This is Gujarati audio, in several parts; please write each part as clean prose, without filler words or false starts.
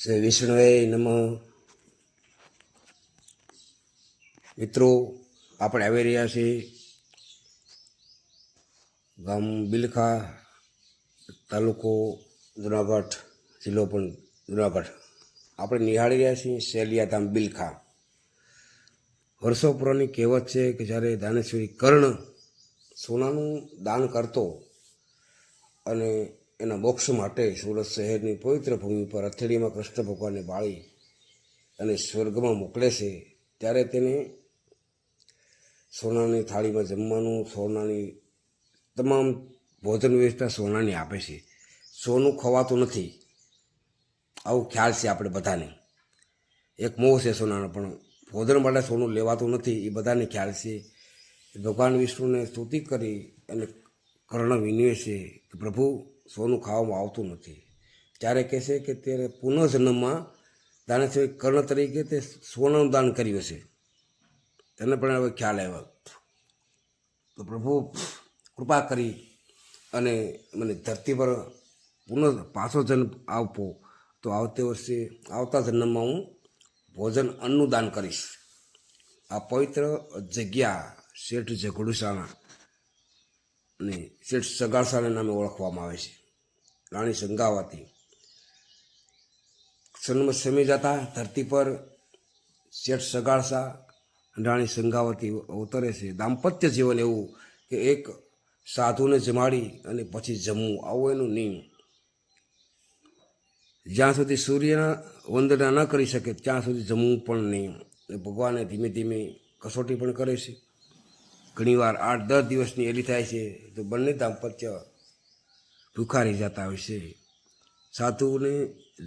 શ્રી વિષ્ણુએ નમઃ. મિત્રો, આપણે આવી રહ્યા છીએ ગામ બિલખા, તાલુકો જુનાગઢ, જિલ્લો પણ જુનાગઢ. આપણે નિહાળી રહ્યા છીએ શેલિયા ધામ બિલખા. વર્ષો પુરાની કહેવત છે કે જ્યારે દાનેશ્વરી કર્ણ સોનાનું દાન કરતો અને એના મોક્ષ માટે સુરત શહેરની પવિત્ર ભૂમિ પર હથેળીમાં કૃષ્ણ ભગવાનને બાળી અને સ્વર્ગમાં મોકલે છે, ત્યારે તેને સોનાની થાળીમાં જમવાનું, સોનાની તમામ ભોજન વ્યવસ્થા સોનાની આપે છે. સોનું ખવાતું નથી, આવું ખ્યાલ છે આપણે બધાને. એક મોહ છે સોનાનો, પણ ભોજન માટે સોનું લેવાતું નથી એ બધાને ખ્યાલ છે. ભગવાન વિષ્ણુને સ્તુતિ કરી અને કર્ણ વિનવે છે કે પ્રભુ સોનું ખાવામાં આવતું નથી. ત્યારે કહેશે કે ત્યારે પુનઃજન્મમાં દાનેશ્વરી કર્ણ તરીકે તે સોનાનું દાન કર્યું છે. તેને પણ હવે ખ્યાલ આવ્યો. તો પ્રભુ કૃપા કરી અને મને ધરતી પર પાછો જન્મ આપો, તો આવતા જન્મમાં હું ભોજન અન્નનું દાન કરીશ. આ પવિત્ર જગ્યા શેઠ ઝઘડુસાણા અને શેઠ સગાસાના નામે ઓળખવામાં આવે છે. રાણી સંગાવતી સમય જતા ધરતી પર શેઠ સગાસા રાણી સંગાવતી અવતરે છે. દાંપત્ય જીવન એવું કે એક સાધુને જમાડી અને પછી જમવું, આવો એનું નિયમ. જ્યાં સુધી સૂર્યના વંદના ન કરી શકે ત્યાં સુધી જમવું પણ નહીં. ભગવાને ધીમે ધીમે કસોટી પણ કરે છે. ઘણીવાર 8-10 દિવસની એલી થાય છે તો બંને દાંપત્ય ભૂખા રહી જતા હોય છે. સાધુને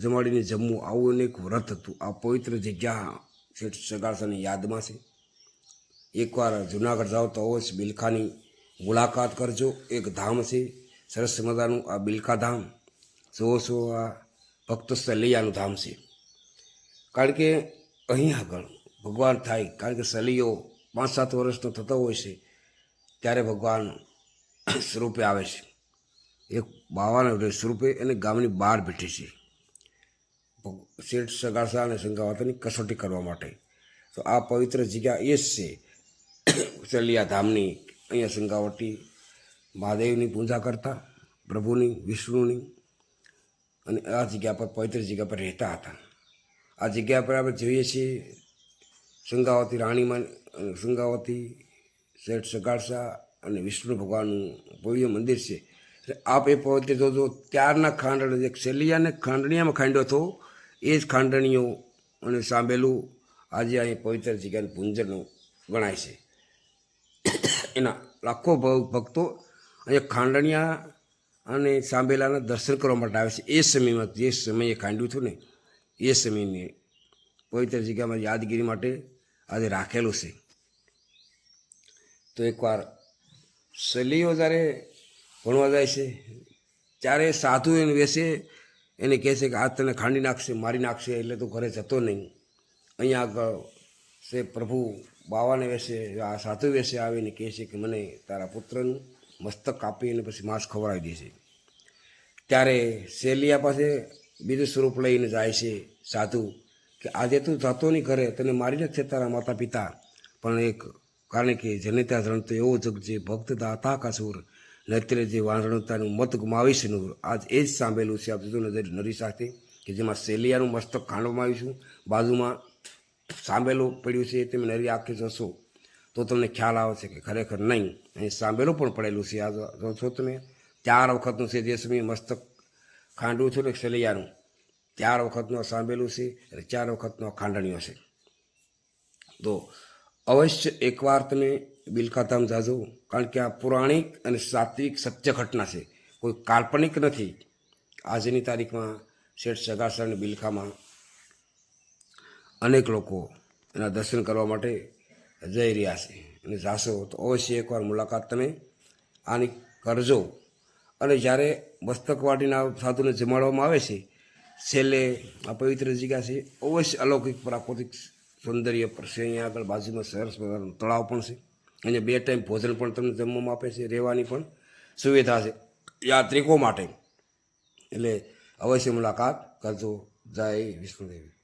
જમાડીને જમવું, આવું એક વ્રત હતું. આ પવિત્ર જગ્યા શેઠ સગાસાની યાદમાં છે. એકવાર જુનાગઢ જાઓ તો અવશ્ય બિલખાની મુલાકાત કરજો. એક ધામ છે સરસ મજાનું આ બિલખા ધામ. જોશો આ ભક્ત સલૈયાનું ધામ છે. કારણ કે અહીં આગળ ભગવાન થાય, કારણ કે સલૈયો 5-7 વર્ષનો થતો હોય છે ત્યારે ભગવાન સ્વરૂપે આવે છે. એક બાવાના સ્વરૂપે એને ગામની બહાર બેઠી છે શેઠ સગાસા અને સંગાવતીની કસોટી કરવા માટે. તો આ પવિત્ર જગ્યા એ જ છે શેલિયા ધામની. અહીંયા સંગાવતી મહાદેવની પૂજા કરતા, પ્રભુની, વિષ્ણુની, અને આ જગ્યા પર પવિત્ર જગ્યા પર રહેતા હતા. આ જગ્યા પર આપણે જોઈએ છીએ સંગાવતી રાણીમાં, સંગાવતી, શેઠ સગાસા અને વિષ્ણુ ભગવાનનું ભવ્ય મંદિર છે. આપ એ પવિત્ર જોજો. ત્યારના ખાંડણ, એક શેલિયાને ખાંડણીયામાં ખાંડ્યો હતો, એ જ ખાંડણીઓ અને સાંભેલું આજે અહીં પવિત્ર જગ્યાનું પૂંજન ગણાય છે. એના લાખો ભક્તો અહીંયા ખાંડણીયા અને સાંભેલાના દર્શન કરવા માટે આવે છે. એ સમયમાં જે સમયે ખાંડ્યું હતું ને, એ સમયની પવિત્ર જગ્યામાં યાદગીરી માટે આજે રાખેલું છે. તો એકવાર સલીઓ જ્યારે ભણવા જાય છે ત્યારે સાધુ એને વેસે એને કહે છે કે આ તને ખાંડી નાખશે, મારી નાખશે, એટલે તું ઘરે જતો નહીં. અહીંયા આગળ છે પ્રભુ બાવાને વેસે, આ સાધુ વેસે આવીને કહે છે કે મને તારા પુત્રનું મસ્તક કાપી અને પછી માંસ ખવડાવી દે છે. ત્યારે શેલિયા પાસે બીજું સ્વરૂપ લઈને જાય છે સાધુ કે આજે તું જતો નહીં ઘરે, તને મારી નાખશે તારા માતા પિતા, પણ એક કારણ કે જનિતા જણતો એવો જગ જે ભક્ત દાતા કાસુર નત્રે જે વાણતાનું મત ગુમાવીશ નૂર. આજ એ જ સાંભળેલું છે આપ જોજો નજર નરી સાથે, કે જેમાં શેલિયાનું મસ્તક ખાંડવામાં આવ્યું છું. બાજુમાં સાંભેલું પડ્યું છે. તમે નરી આંખે જોશો તો તમને ખ્યાલ આવે છે કે ખરેખર નહીં, અહીં સાંભેલું પણ પડેલું છે. આ જોશો તમે 4 વખતનું છે. જે સમયે મસ્તક ખાંડવું છું ને શેલિયાનું, 4 વખતનું સાંભેલું છે અને 4 વખતનો ખાંડણીઓ છે. તો અવશ્ય એકવાર તમે બિલખા ધામ જાજો, કારણ કે આ પૌરાણિક અને સાત્વિક સત્ય ઘટના છે, કોઈ કાલ્પનિક નથી. આજની તારીખમાં શેઠ સગાસા અને બિલખામાં અનેક લોકો એના દર્શન કરવા માટે જઈ રહ્યા છે. અને જાશો તો અવશ્ય એકવાર મુલાકાત તમે આની કરજો. અને જ્યારે મસ્તક વાટીના સાધુને જમાડવામાં આવે છે, છેલ્લે આ પવિત્ર જગ્યા છે, અવશ્ય અલૌકિક પ્રાકૃતિક સૌંદર્ય પર છે. અહીંયા આગળ બાજુમાં સરસ મજાનું તળાવ પણ છે. અહીંયા 2 ટાઈમ ભોજન પણ તમને જમવામાં આપે છે, રહેવાની પણ સુવિધા છે યાત્રિકો માટે. એટલે અવશ્ય મુલાકાત કરજો. જય વિષ્ણુદેવી.